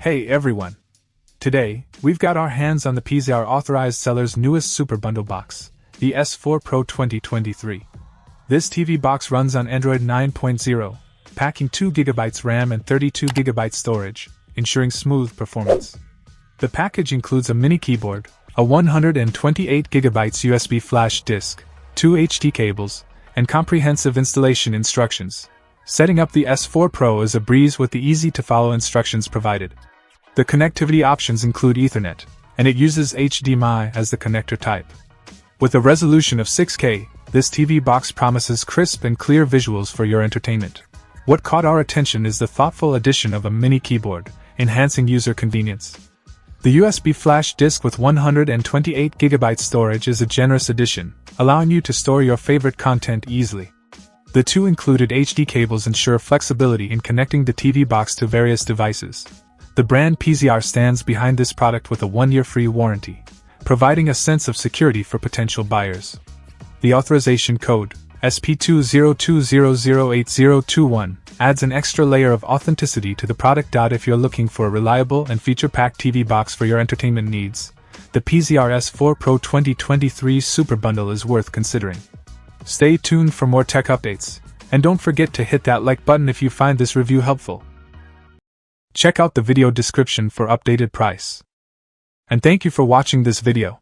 Hey everyone! Today, we've got our hands on the PZR Authorized seller's newest Super Bundle box, the S-4 Pro 2023. This TV box runs on Android 9.0, packing 2GB RAM and 32GB storage, ensuring smooth performance. The package includes a mini keyboard, a 128GB USB flash disk, 2 HD cables, and comprehensive installation instructions. Setting up the S-4 Pro is a breeze with the easy-to-follow instructions provided. The connectivity options include Ethernet, and it uses HDMI as the connector type. With a resolution of 6K, this TV box promises crisp and clear visuals for your entertainment. What caught our attention is the thoughtful addition of a mini keyboard, enhancing user convenience. The USB flash disk with 128GB storage is a generous addition, allowing you to store your favorite content easily. The two included HD cables ensure flexibility in connecting the TV box to various devices. The brand PZR stands behind this product with a 1-year free warranty, providing a sense of security for potential buyers. The authorization code, SP202008021, adds an extra layer of authenticity to the product. If you're looking for a reliable and feature-packed TV box for your entertainment needs, the PZR S-4 Pro 2023 Super Bundle is worth considering. Stay tuned for more tech updates, and don't forget to hit that like button if you find this review helpful. Check out the video description for updated price. And thank you for watching this video.